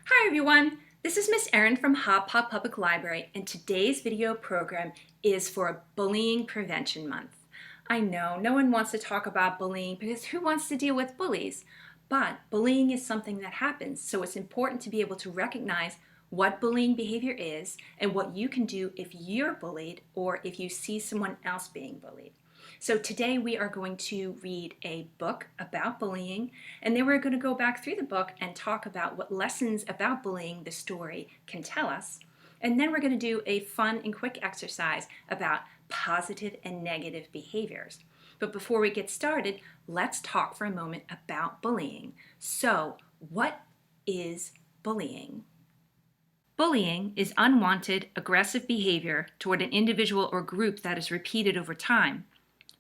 Hi everyone, this is Miss Erin from Hop Hop Public Library, and today's video program is for Bullying Prevention Month. I know no one wants to talk about bullying because who wants to deal with bullies? But bullying is something that happens, so it's important to be able to recognize what bullying behavior is and what you can do if you're bullied or if you see someone else being bullied. So today we are going to read a book about bullying, and then we're going to go back through the book and talk about what lessons about bullying the story can tell us. And then we're going to do a fun and quick exercise about positive and negative behaviors. But before we get started, let's talk for a moment about bullying. So, what is bullying? Bullying is unwanted, aggressive behavior toward an individual or group that is repeated over time.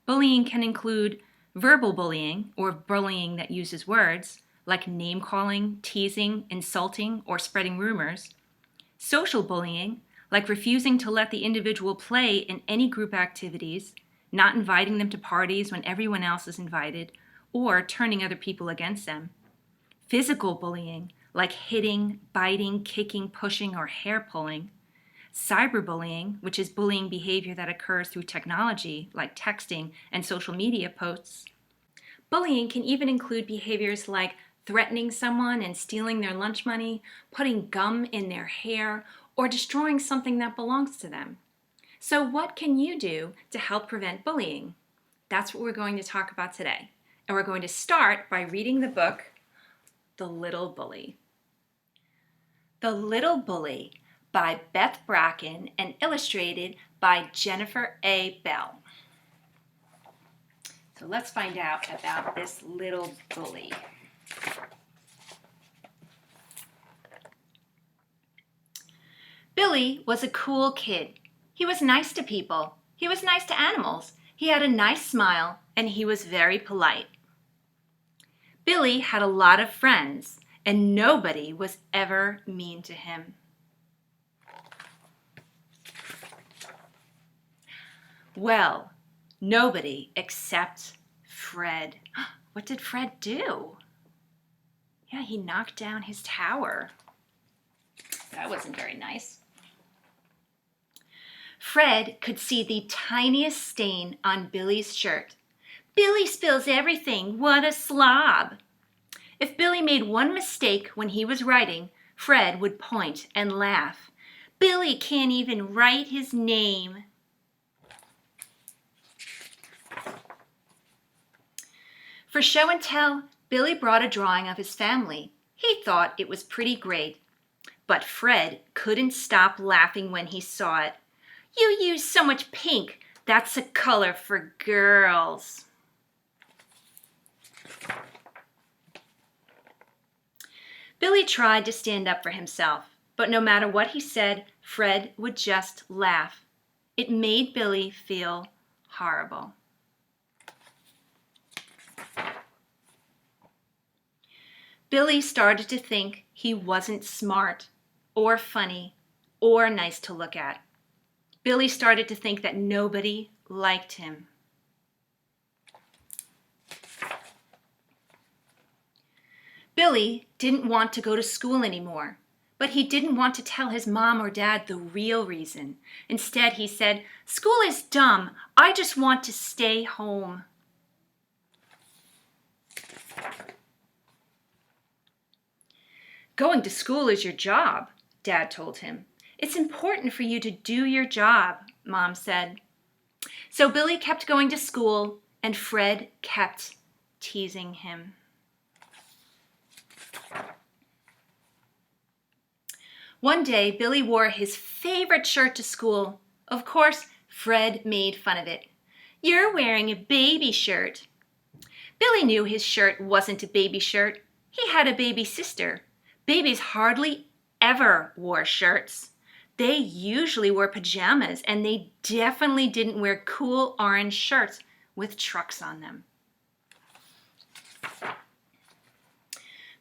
Bullying can include verbal bullying, or bullying that uses words, like name-calling, teasing, insulting, or spreading rumors. Social bullying, like refusing to let the individual play in any group activities, not inviting them to parties when everyone else is invited, or turning other people against them. Physical bullying, like hitting, biting, kicking, pushing, or hair pulling. Cyberbullying, which is bullying behavior that occurs through technology, like texting and social media posts. Bullying can even include behaviors like threatening someone and stealing their lunch money, putting gum in their hair, or destroying something that belongs to them. So what can you do to help prevent bullying? That's what we're going to talk about today. And we're going to start by reading the book, The Little Bully. The Little Bully by Beth Bracken and illustrated by Jennifer A. Bell. So let's find out about this little bully. Billy was a cool kid. He was nice to people. He was nice to animals. He had a nice smile, and he was very polite. Billy had a lot of friends, and nobody was ever mean to him. Well, nobody except Fred. What did Fred do? Yeah, he knocked down his tower. That wasn't very nice. Fred could see the tiniest stain on Billy's shirt. Billy spills everything. What a slob. If Billy made one mistake when he was writing, Fred would point and laugh. Billy can't even write his name. For show and tell, Billy brought a drawing of his family. He thought it was pretty great. But Fred couldn't stop laughing when he saw it. You use so much pink. That's a color for girls. Billy tried to stand up for himself, but no matter what he said, Fred would just laugh. It made Billy feel horrible. Billy started to think he wasn't smart or funny or nice to look at. Billy started to think that nobody liked him. Billy didn't want to go to school anymore, but he didn't want to tell his mom or dad the real reason. Instead, he said, "School is dumb. I just want to stay home." "Going to school is your job," Dad told him. "It's important for you to do your job," Mom said. So Billy kept going to school, and Fred kept teasing him. One day, Billy wore his favorite shirt to school. Of course, Fred made fun of it. "You're wearing a baby shirt." Billy knew his shirt wasn't a baby shirt. He had a baby sister. Babies hardly ever wore shirts. They usually wore pajamas, and they definitely didn't wear cool orange shirts with trucks on them.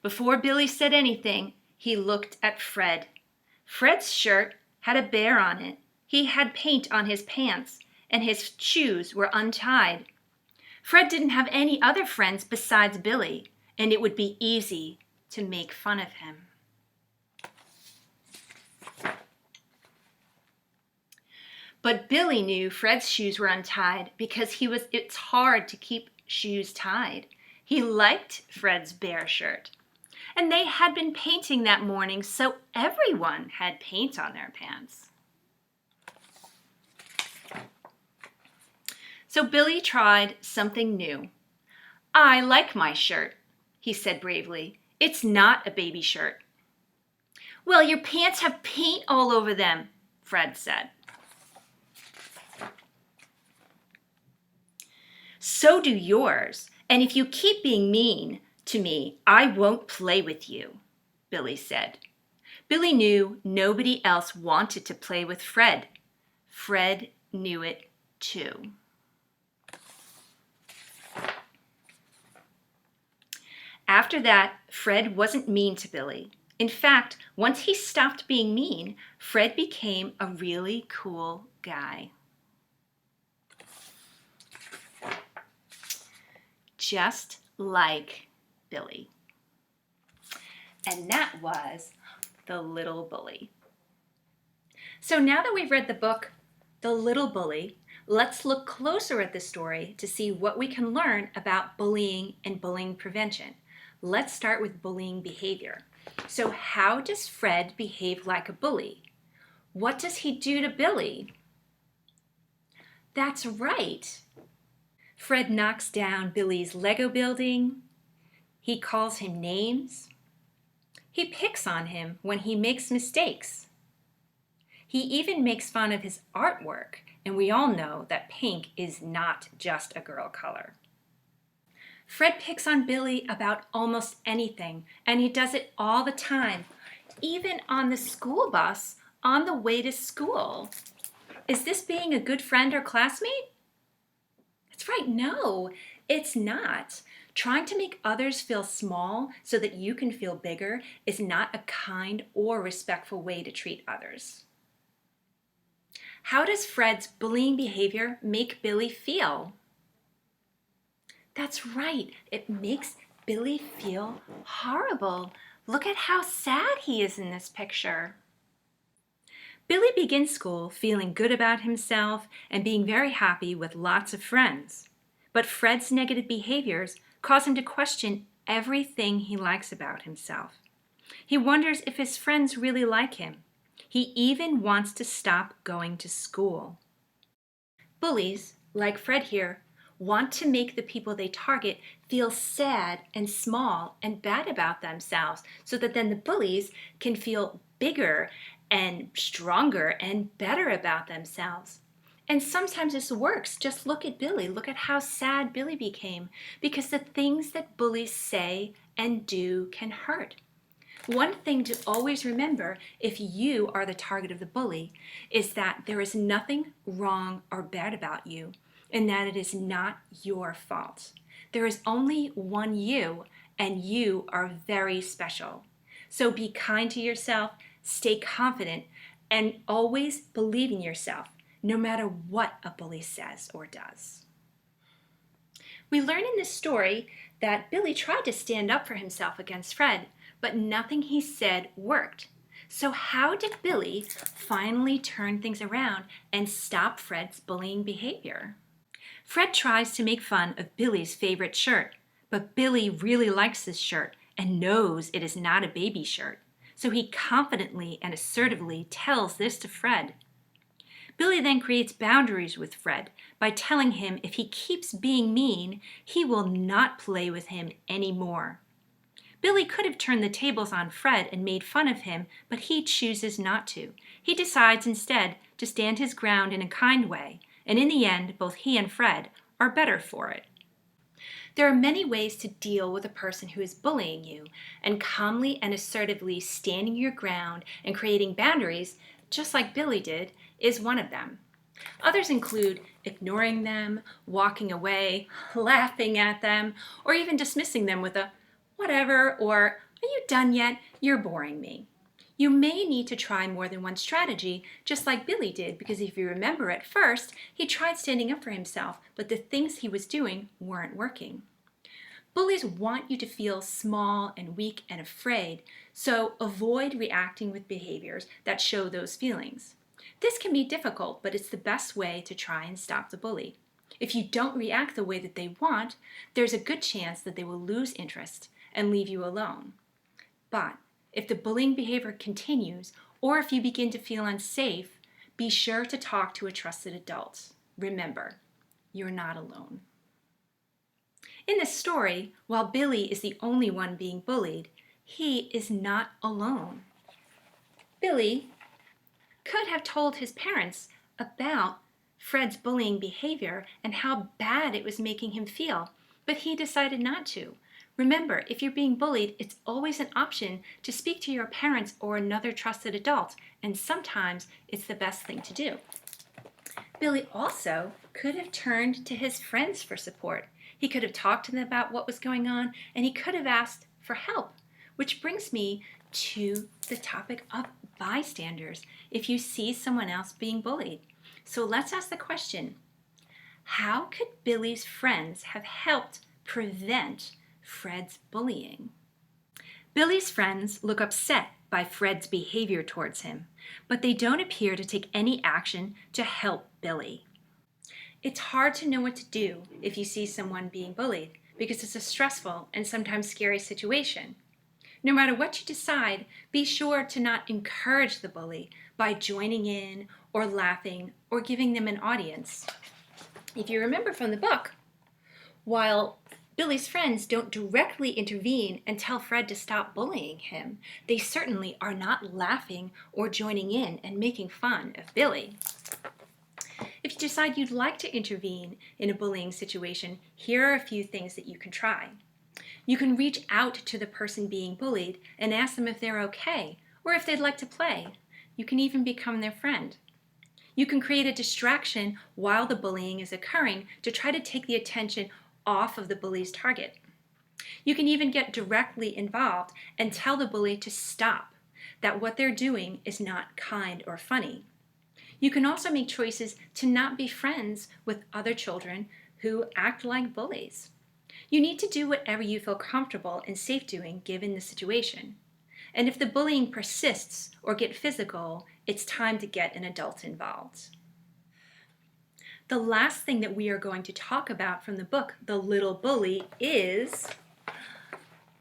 Before Billy said anything, he looked at Fred. Fred's shirt had a bear on it. He had paint on his pants, and his shoes were untied. Fred didn't have any other friends besides Billy, and it would be easy to make fun of him. But Billy knew Fred's shoes were untied because it's hard to keep shoes tied. He liked Fred's bare shirt. And they had been painting that morning, so everyone had paint on their pants. So Billy tried something new. "I like my shirt," he said bravely. "It's not a baby shirt." "Well, your pants have paint all over them," Fred said. "So do yours, and if you keep being mean to me, I won't play with you," Billy said. Billy knew nobody else wanted to play with Fred. Fred knew it too. After that, Fred wasn't mean to Billy. In fact, once he stopped being mean, Fred became a really cool guy. Just like Billy. And that was The Little Bully. So now that we've read the book, The Little Bully, let's look closer at the story to see what we can learn about bullying and bullying prevention. Let's start with bullying behavior. So how does Fred behave like a bully? What does he do to Billy? That's right. Fred knocks down Billy's Lego building. He calls him names. He picks on him when he makes mistakes. He even makes fun of his artwork, and we all know that pink is not just a girl color. Fred picks on Billy about almost anything, and he does it all the time, even on the school bus on the way to school. Is this being a good friend or classmate? That's right, no, it's not. Trying to make others feel small so that you can feel bigger is not a kind or respectful way to treat others. How does Fred's bullying behavior make Billy feel? That's right, it makes Billy feel horrible. Look at how sad he is in this picture. Billy begins school feeling good about himself and being very happy with lots of friends. But Fred's negative behaviors cause him to question everything he likes about himself. He wonders if his friends really like him. He even wants to stop going to school. Bullies, like Fred here, want to make the people they target feel sad and small and bad about themselves so that then the bullies can feel bigger and stronger and better about themselves. And sometimes this works. Just look at Billy. Look at how sad Billy became because the things that bullies say and do can hurt. One thing to always remember if you are the target of the bully is that there is nothing wrong or bad about you and that it is not your fault. There is only one you, and you are very special. So be kind to yourself, stay confident, and always believe in yourself, no matter what a bully says or does. We learn in this story that Billy tried to stand up for himself against Fred, but nothing he said worked. So how did Billy finally turn things around and stop Fred's bullying behavior? Fred tries to make fun of Billy's favorite shirt, but Billy really likes this shirt and knows it is not a baby shirt. So he confidently and assertively tells this to Fred. Billy then creates boundaries with Fred by telling him if he keeps being mean, he will not play with him anymore. Billy could have turned the tables on Fred and made fun of him, but he chooses not to. He decides instead to stand his ground in a kind way, and in the end, both he and Fred are better for it. There are many ways to deal with a person who is bullying you, and calmly and assertively standing your ground and creating boundaries, just like Billy did, is one of them. Others include ignoring them, walking away, laughing at them, or even dismissing them with a whatever or are you done yet? You're boring me. You may need to try more than one strategy, just like Billy did, because if you remember at first, he tried standing up for himself, but the things he was doing weren't working. Bullies want you to feel small and weak and afraid, so avoid reacting with behaviors that show those feelings. This can be difficult, but it's the best way to try and stop the bully. If you don't react the way that they want, there's a good chance that they will lose interest and leave you alone. But if the bullying behavior continues, or if you begin to feel unsafe, be sure to talk to a trusted adult. Remember, you're not alone. In this story, while Billy is the only one being bullied, he is not alone. Billy could have told his parents about Fred's bullying behavior and how bad it was making him feel, but he decided not to. Remember, if you're being bullied, it's always an option to speak to your parents or another trusted adult, and sometimes it's the best thing to do. Billy also could have turned to his friends for support. He could have talked to them about what was going on, and he could have asked for help, which brings me to the topic of bystanders if you see someone else being bullied. So let's ask the question, how could Billy's friends have helped prevent Fred's bullying? Billy's friends look upset by Fred's behavior towards him, but they don't appear to take any action to help Billy. It's hard to know what to do if you see someone being bullied because it's a stressful and sometimes scary situation. No matter what you decide, be sure to not encourage the bully by joining in or laughing or giving them an audience. If you remember from the book, while Billy's friends don't directly intervene and tell Fred to stop bullying him, they certainly are not laughing or joining in and making fun of Billy. If you decide you'd like to intervene in a bullying situation, here are a few things that you can try. You can reach out to the person being bullied and ask them if they're okay or if they'd like to play. You can even become their friend. You can create a distraction while the bullying is occurring to try to take the attention off of the bully's target. You can even get directly involved and tell the bully to stop, that what they're doing is not kind or funny. You can also make choices to not be friends with other children who act like bullies. You need to do whatever you feel comfortable and safe doing given the situation. And if the bullying persists or gets physical, it's time to get an adult involved. The last thing that we are going to talk about from the book, The Little Bully, is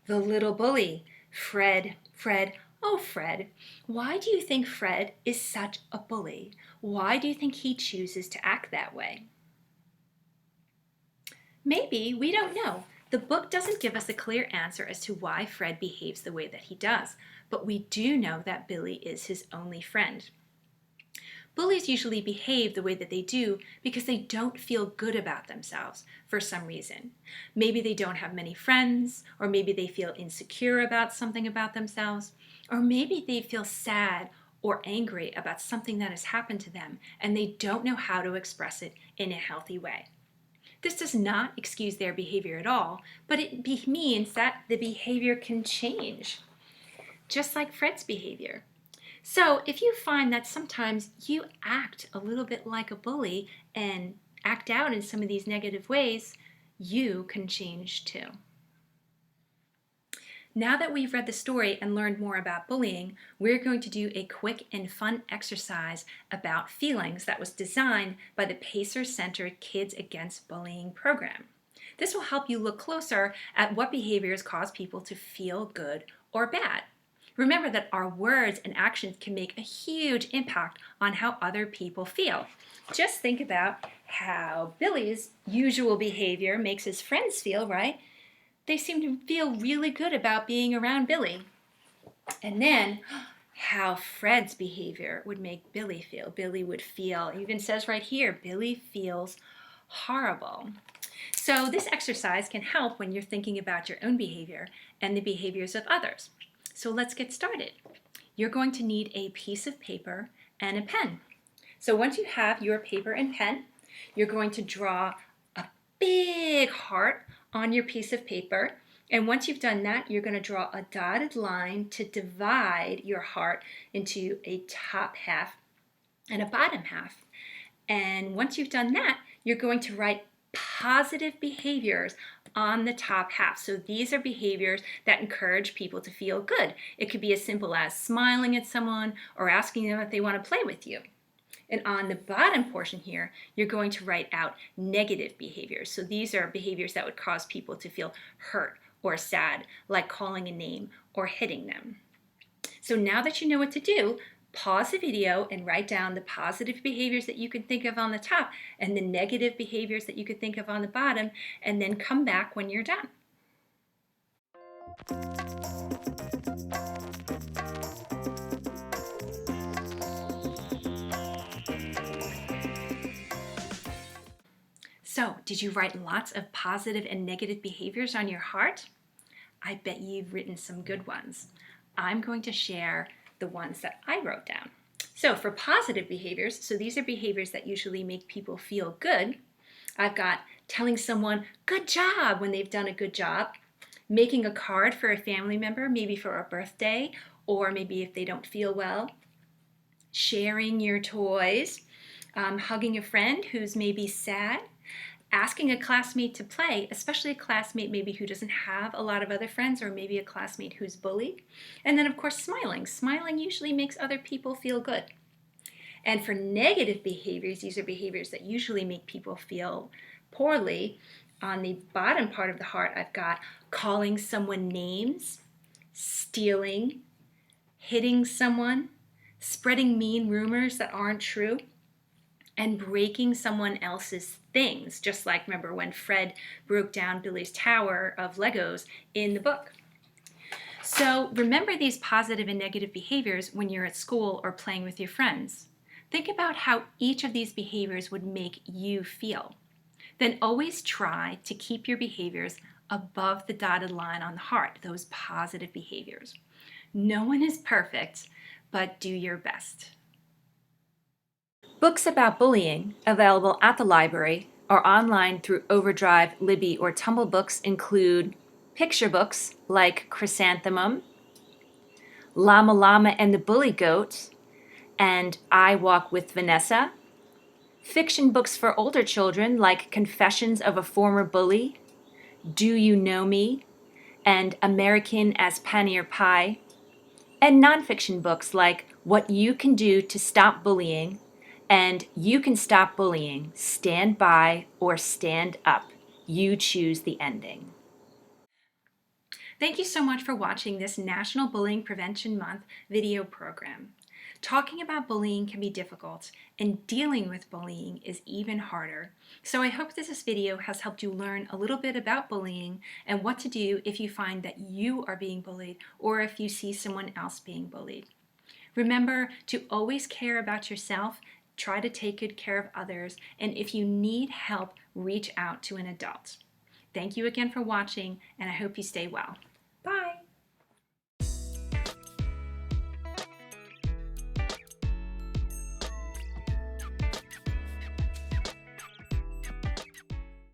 the little bully, Fred. Oh, Fred, why do you think Fred is such a bully? Why do you think he chooses to act that way? Maybe, we don't know. The book doesn't give us a clear answer as to why Fred behaves the way that he does, but we do know that Billy is his only friend. Bullies usually behave the way that they do because they don't feel good about themselves for some reason. Maybe they don't have many friends, or maybe they feel insecure about something about themselves, or maybe they feel sad or angry about something that has happened to them and they don't know how to express it in a healthy way. This does not excuse their behavior at all, but it means that the behavior can change, just like Fred's behavior. So if you find that sometimes you act a little bit like a bully and act out in some of these negative ways, you can change too. Now that we've read the story and learned more about bullying, we're going to do a quick and fun exercise about feelings that was designed by the Pacer-Centered Kids Against Bullying program. This will help you look closer at what behaviors cause people to feel good or bad. Remember that our words and actions can make a huge impact on how other people feel. Just think about how Billy's usual behavior makes his friends feel, right? They seem to feel really good about being around Billy. And then how Fred's behavior would make Billy feel. Billy would feel, it even says right here, Billy feels horrible. So this exercise can help when you're thinking about your own behavior and the behaviors of others. So let's get started. You're going to need a piece of paper and a pen. So once you have your paper and pen, you're going to draw a big heart on your piece of paper. And once you've done that, you're going to draw a dotted line to divide your heart into a top half and a bottom half. And once you've done that, you're going to write positive behaviors on the top half. So these are behaviors that encourage people to feel good. It could be as simple as smiling at someone or asking them if they want to play with you. And on the bottom portion here, you're going to write out negative behaviors. So these are behaviors that would cause people to feel hurt or sad, like calling a name or hitting them. So now that you know what to do, pause the video and write down the positive behaviors that you can think of on the top and the negative behaviors that you could think of on the bottom, and then come back when you're done. So, did you write lots of positive and negative behaviors on your heart? I bet you've written some good ones. I'm going to share the ones that I wrote down. So for positive behaviors, so these are behaviors that usually make people feel good. I've got telling someone good job when they've done a good job, making a card for a family member, maybe for a birthday, or maybe if they don't feel well, sharing your toys, hugging a friend who's maybe sad, asking a classmate to play, especially a classmate maybe who doesn't have a lot of other friends, or maybe a classmate who's bullied. And then of course smiling. Smiling usually makes other people feel good. And for negative behaviors, these are behaviors that usually make people feel poorly. On the bottom part of the heart, I've got calling someone names, stealing, hitting someone, spreading mean rumors that aren't true, and breaking someone else's things, just like remember when Fred broke down Billy's tower of Legos in the book. So remember these positive and negative behaviors when you're at school or playing with your friends. Think about how each of these behaviors would make you feel. Then always try to keep your behaviors above the dotted line on the heart, those positive behaviors. No one is perfect, but do your best. Books about bullying, available at the library or online through Overdrive, Libby, or Tumble Books, include picture books like Chrysanthemum, Llama Llama and the Bully Goat, and I Walk with Vanessa, fiction books for older children like Confessions of a Former Bully, Do You Know Me, and American as Paneer Pie, and nonfiction books like What You Can Do to Stop Bullying and You Can Stop Bullying, Stand By or Stand Up. You choose the ending. Thank you so much for watching this National Bullying Prevention Month video program. Talking about bullying can be difficult, and dealing with bullying is even harder. So I hope that this video has helped you learn a little bit about bullying and what to do if you find that you are being bullied or if you see someone else being bullied. Remember to always care about yourself, try to take good care of others, and if you need help, reach out to an adult. Thank you again for watching, and I hope you stay well.